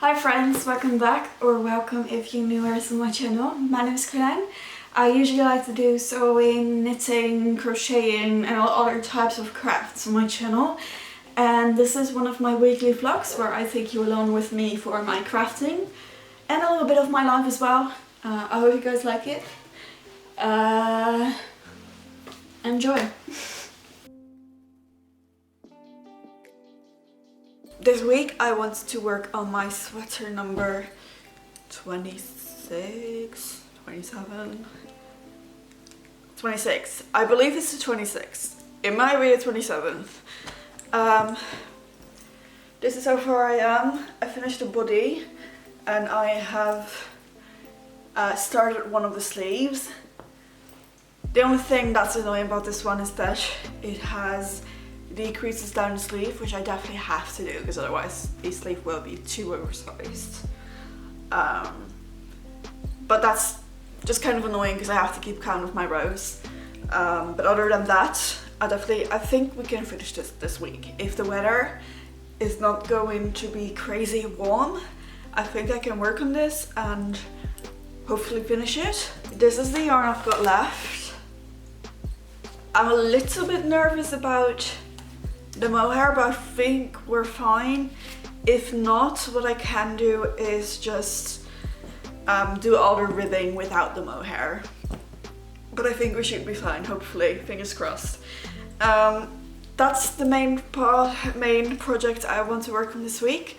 Hi friends, welcome back, or welcome if you're newer to my channel. My name is Karlijn. I usually like to do sewing, knitting, crocheting and all other types of crafts on my channel. And this is one of my weekly vlogs where I take you along with me for my crafting and a little bit of my life as well. I hope you guys like it. Enjoy! This week I want to work on my sweater number 26, 27, 26. I believe it's the 26th. It might be the 27th. This is how far I am. I finished the body and I have started one of the sleeves. The only thing that's annoying about this one is that it has decreases down the sleeve, which I definitely have to do because otherwise the sleeve will be too oversized. But that's just kind of annoying because I have to keep count of my rows. But other than that, I think we can finish this week. If the weather is not going to be crazy warm, I think I can work on this and hopefully finish it. This is the yarn I've got left. I'm a little bit nervous about the mohair, but I think we're fine. If not, what I can do is just do all the ribbing without the mohair. But I think we should be fine, hopefully, fingers crossed. That's the main project I want to work on this week.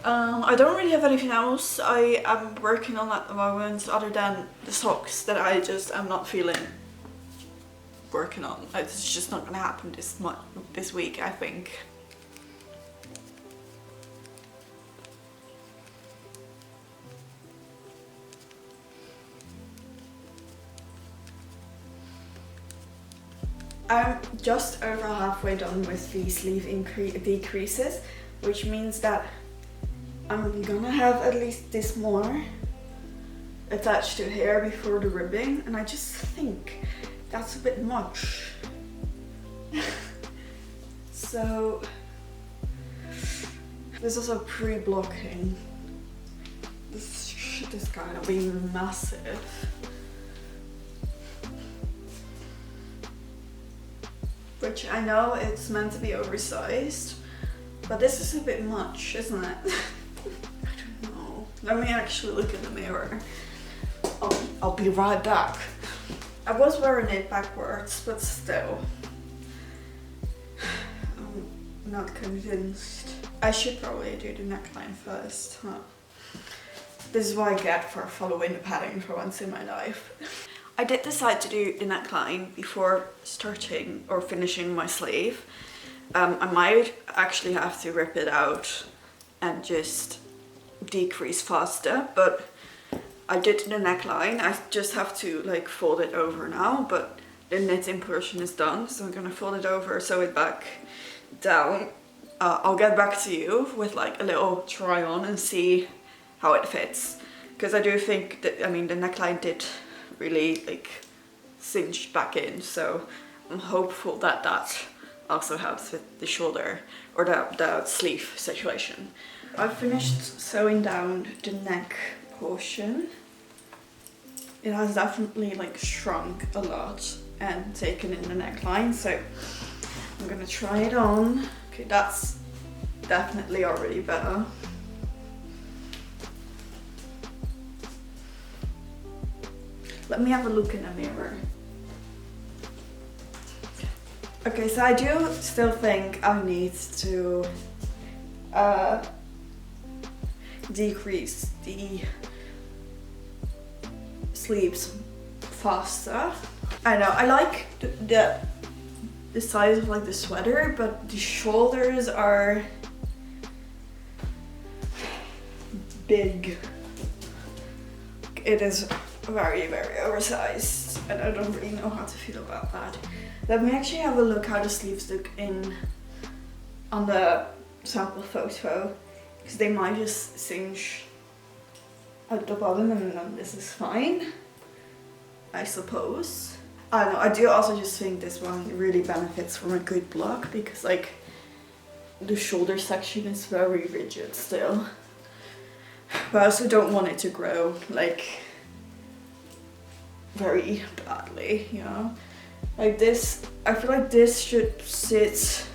I don't really have anything else I am working on at the moment other than the socks that I just am not feeling working on. It's just not gonna happen this week, I think. I'm just over halfway done with the sleeve decreases, which means that I'm gonna have at least this more attached to here before the ribbing, and I just think that's a bit much. So this is also pre-blocking. This shit is gonna be massive. Which I know it's meant to be oversized, but this is a bit much, isn't it? I don't know. Let me actually look in the mirror. I'll be right back. I was wearing it backwards, but still, I'm not convinced. I should probably do the neckline first, huh? This is what I get for following the pattern for once in my life. I did decide to do the neckline before starting or finishing my sleeve. I might actually have to rip it out and just decrease faster, but I did the neckline. I just have to like fold it over now, but the knitting portion is done, so I'm gonna fold it over, sew it back down. I'll get back to you with like a little try on and see how it fits, because I do think that, I mean, the neckline did really like cinch back in, so I'm hopeful that that also helps with the shoulder or the sleeve situation. I've finished sewing down the neck portion. It has definitely like shrunk a lot and taken in the neckline, so I'm gonna try it on. Okay, that's definitely already better. Let me have a look in the mirror. Okay, so I do still think I need to decrease the sleeves faster. I know, I like the size of like the sweater, but the shoulders are big. It is very, very oversized, and I don't really know how to feel about that. Let me actually have a look how the sleeves look on the sample photo, because they might just cinch at the bottom and then this is fine, I suppose. I don't know, I do also just think this one really benefits from a good block because like the shoulder section is very rigid still. but I also don't want it to grow like very badly, you know? Like this, I feel like this should sit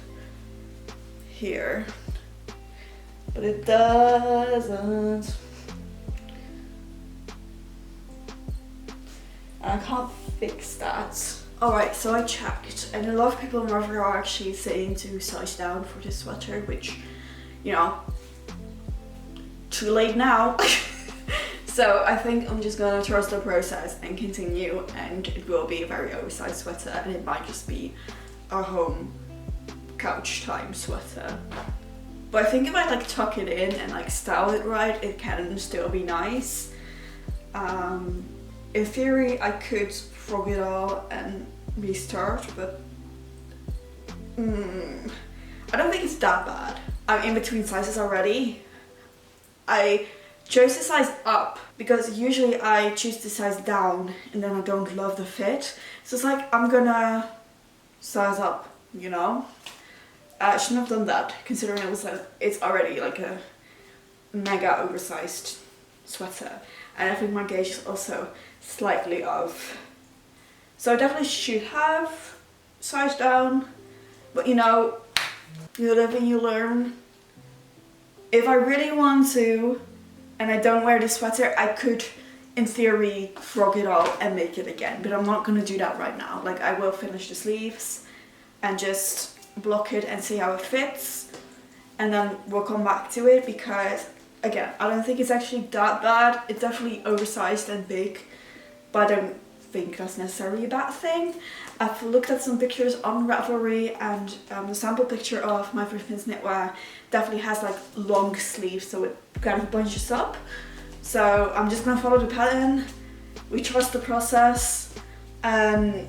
here, but it doesn't. I can't fix that. Alright, so I checked, and a lot of people in River are actually saying to size down for this sweater, which, you know, too late now. So I think I'm just gonna trust the process and continue, and it will be a very oversized sweater, and it might just be a home couch time sweater. But I think if I like tuck it in and like style it right, it can still be nice. In theory, I could frog it all and restart, but I don't think it's that bad. I'm in between sizes already. I chose the size up because usually I choose the size down and then I don't love the fit. So it's like, I'm gonna size up, you know? I shouldn't have done that, considering it's already like a mega oversized sweater. And I think my gauge is also slightly off. So I definitely should have sized down, but you know, you live and you learn. If I really want to, and I don't wear this sweater, I could, in theory, frog it all and make it again, but I'm not gonna do that right now. Like, I will finish the sleeves and just block it and see how it fits, and then we'll come back to it, because again, I don't think it's actually that bad. It's definitely oversized and big, but I don't think that's necessarily a bad thing. I've looked at some pictures on Ravelry, and the sample picture of my Finland's knitwear definitely has like long sleeves, so it kind of bunches up. So I'm just gonna follow the pattern. We trust the process, and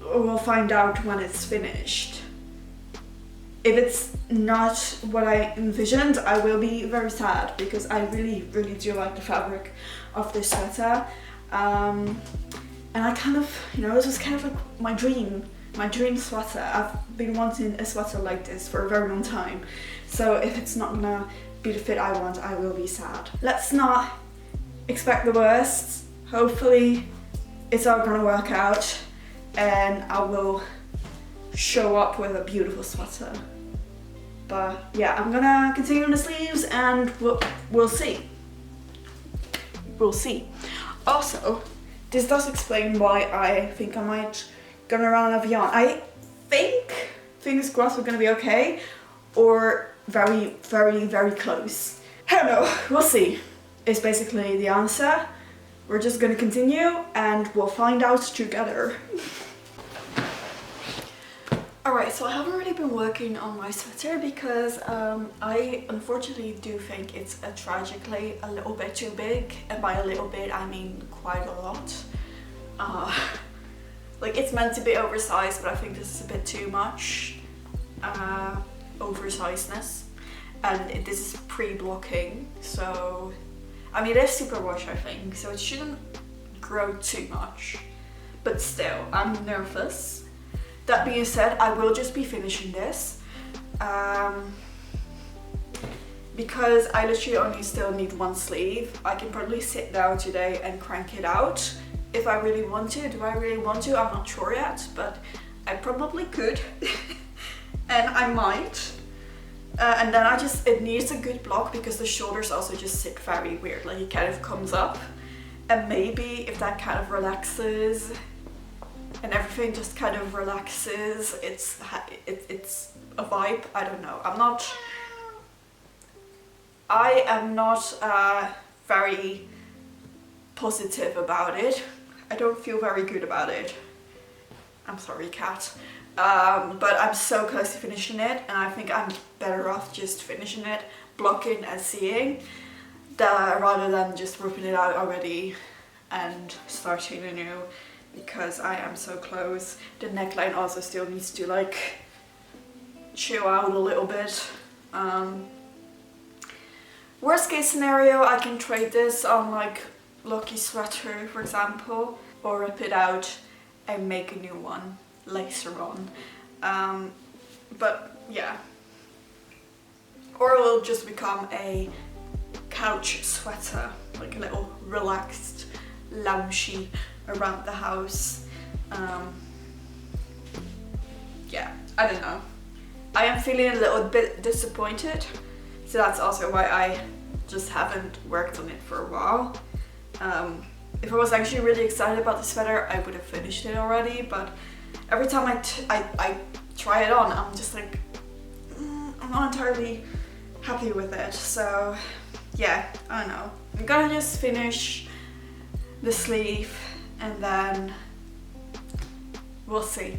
we'll find out when it's finished. If it's not what I envisioned, I will be very sad, because I really, really do like the fabric of this sweater. And I kind of, you know, this was kind of like my dream sweater. I've been wanting a sweater like this for a very long time. So if it's not gonna be the fit I want, I will be sad. Let's not expect the worst. Hopefully it's all gonna work out and I will show up with a beautiful sweater. But yeah, I'm gonna continue on the sleeves and we'll see. We'll see. Also, this does explain why I think I might gonna run out of yarn. I think, fingers crossed, we're gonna be okay, or very, very, very close. I don't know, we'll see. Is basically the answer. We're just gonna continue and we'll find out together. Alright, so I haven't really been working on my sweater because I unfortunately do think it's tragically a little bit too big, and by a little bit I mean quite a lot. Like, it's meant to be oversized, but I think this is a bit too much oversizedness, and this is pre-blocking, so I mean it is superwash, I think, so it shouldn't grow too much, but still, I'm nervous. That being said, I will just be finishing this because I literally only still need one sleeve. I can probably sit down today and crank it out if I really want to. Do I really want to? I'm not sure yet, but I probably could and I might. And then it needs a good block because the shoulders also just sit very weird, like it kind of comes up, and maybe if that kind of relaxes and everything just kind of relaxes, it's a vibe. I don't know. I am not very positive about it. I don't feel very good about it. I'm sorry, cat. But I'm so close to finishing it, and I think I'm better off just finishing it, blocking and seeing, rather than just ripping it out already and starting anew, because I am so close. The neckline also still needs to like chill out a little bit. Worst case scenario, I can trade this on like Lucky Sweater, for example, or rip it out and make a new one later on. But yeah, or it will just become a couch sweater, like a little relaxed, loungy around the house. Yeah, I don't know. I am feeling a little bit disappointed, so that's also why I just haven't worked on it for a while. If I was actually really excited about the sweater, I would have finished it already, but every time I try it on, I'm just like, I'm not entirely happy with it. So yeah, I don't know. I'm gonna just finish the sleeve and then we'll see.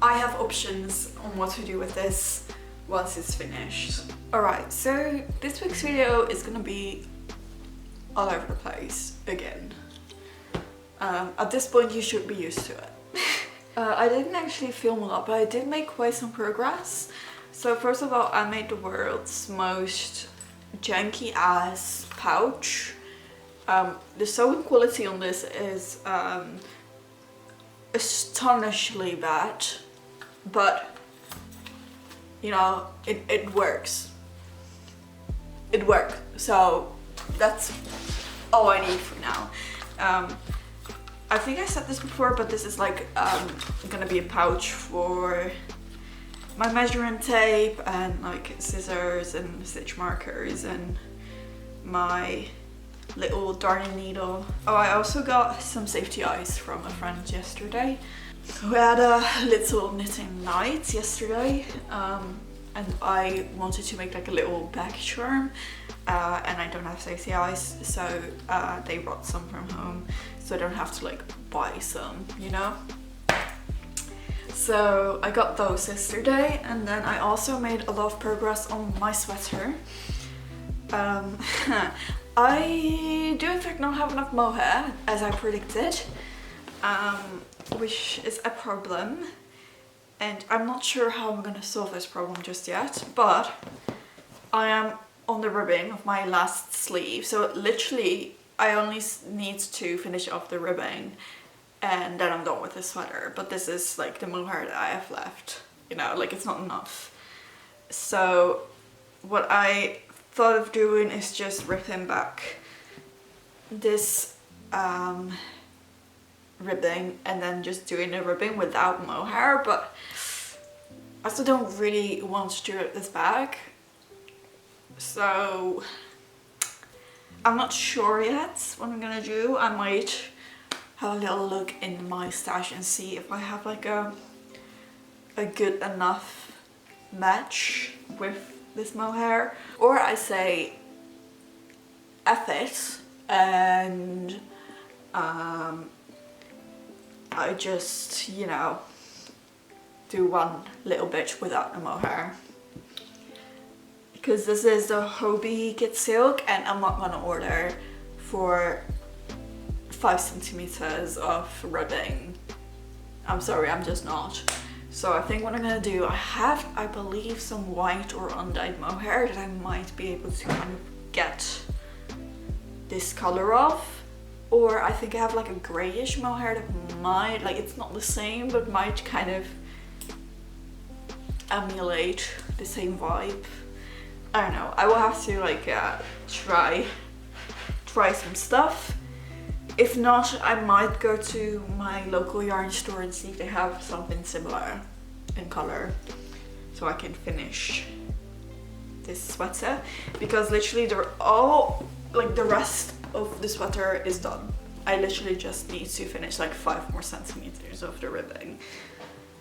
I have options on what to do with this once it's finished. Alright, so this week's video is gonna be all over the place again. At this point you should be used to it. I didn't actually film a lot, but I did make quite some progress. So first of all, I made the world's most janky ass pouch. The sewing quality on this is astonishingly bad, but you know, it works. It worked, so that's all I need for now. I think I said this before, but this is like gonna be a pouch for my measuring tape and like scissors and stitch markers and my little darning needle. Oh, I also got some safety eyes from a friend yesterday. We had a little knitting night yesterday, and I wanted to make like a little back charm, and I don't have safety eyes, so they brought some from home, so I don't have to like buy some, you know? So I got those yesterday, and then I also made a lot of progress on my sweater. I do in fact not have enough mohair, as I predicted, which is a problem, and I'm not sure how I'm gonna solve this problem just yet, but I am on the ribbing of my last sleeve, so literally I only need to finish off the ribbing and then I'm done with the sweater. But this is like the mohair that I have left, you know, like it's not enough. So what I thought of doing is just ripping back this ribbing and then just doing the ribbing without mohair, but I still don't really want to do it this back, so I'm not sure yet what I'm gonna do. I might have a little look in my stash and see if I have like a good enough match with this mohair, or I say F it and I just, you know, do one little bit without the mohair. Because this is the Hobie Kid Silk, and I'm not gonna order for 5 centimeters of ribbing. I'm sorry, I'm just not. So I think what I'm gonna do, I have, I believe, some white or undyed mohair that I might be able to kind of get this color of. Or I think I have like a grayish mohair that might, like it's not the same, but might kind of emulate the same vibe. I don't know, I will have to like try some stuff. If not, I might go to my local yarn store and see if they have something similar in color, so I can finish this sweater, because literally they're all, like the rest of the sweater is done. I literally just need to finish like 5 more centimeters of the ribbing,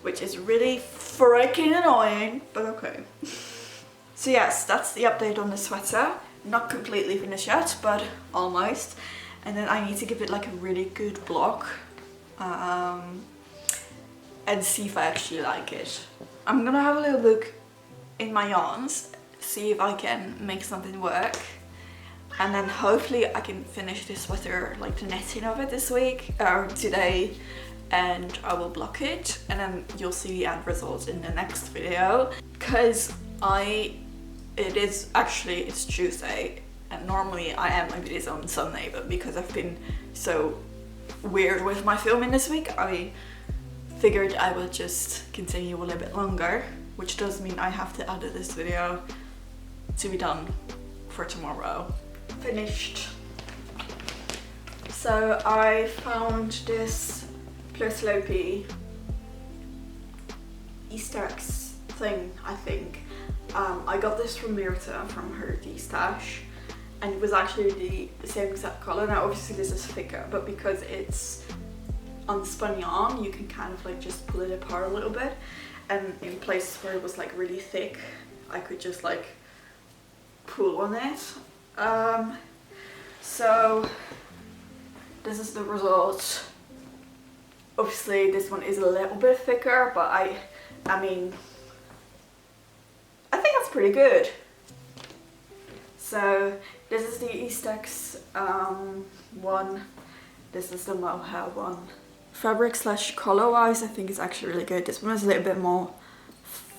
which is really freaking annoying, but okay. So yes, that's the update on the sweater. Not completely finished yet, but almost. And then I need to give it like a really good block and see if I actually like it. I'm gonna have a little look in my yarns, see if I can make something work. And then hopefully I can finish this sweater, like the netting of it this week or today, and I will block it, and then you'll see the end result in the next video. Because it's Tuesday, and normally I am my videos on Sunday, but because I've been so weird with my filming this week, I figured I would just continue a little bit longer, which does mean I have to edit this video to be done for tomorrow. Finished. So I found this Plus Lopi Easter eggs thing, I think. I got this from Mirta from her D-stash, and it was actually the same exact color. Now obviously this is thicker, but because it's unspun yarn, you can kind of like just pull it apart a little bit, and in places where it was like really thick, I could just like pull on it. So this is the result. Obviously this one is a little bit thicker, but I mean, I think that's pretty good. So this is the Eastex one. This is the mohair one. Fabric slash color wise, I think it's actually really good. This one is a little bit more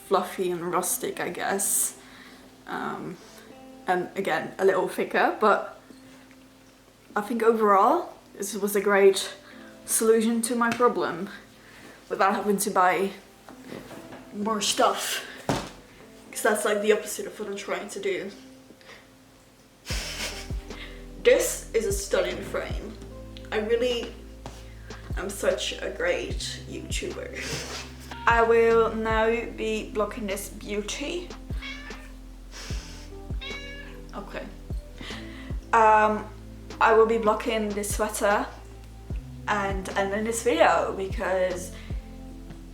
fluffy and rustic, I guess. And again, a little thicker, but I think overall this was a great solution to my problem without having to buy more stuff, because that's like the opposite of what I'm trying to do. This is a stunning frame. I'm such a great YouTuber. I will now be blocking this beauty. Okay. I will be blocking this sweater and ending this video because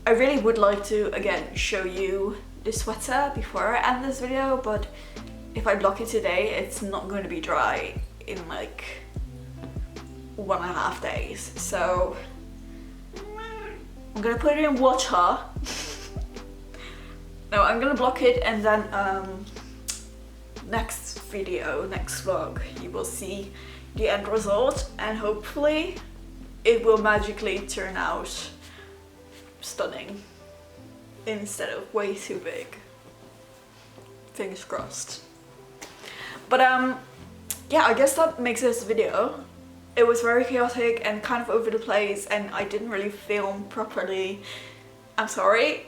I really would like to again show you this sweater before I end this video, but if I block it today, it's not going to be dry in like 1.5 days. So I'm gonna put it in water. No, I'm gonna block it, and then next video, next vlog, you will see the end result, and hopefully it will magically turn out stunning instead of way too big. Fingers crossed. But yeah, I guess that makes this video. It was very chaotic and kind of over the place, and I didn't really film properly. I'm sorry.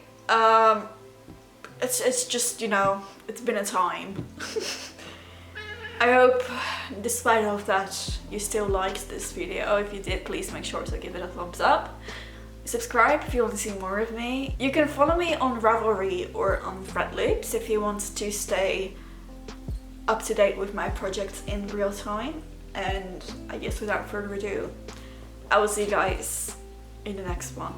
It's just, you know, it's been a time. I hope, despite all of that, you still liked this video. If you did, please make sure to give it a thumbs up. Subscribe if you want to see more of me. You can follow me on Ravelry or on Threadloops if you want to stay up to date with my projects in real time. And I guess without further ado, I will see you guys in the next one.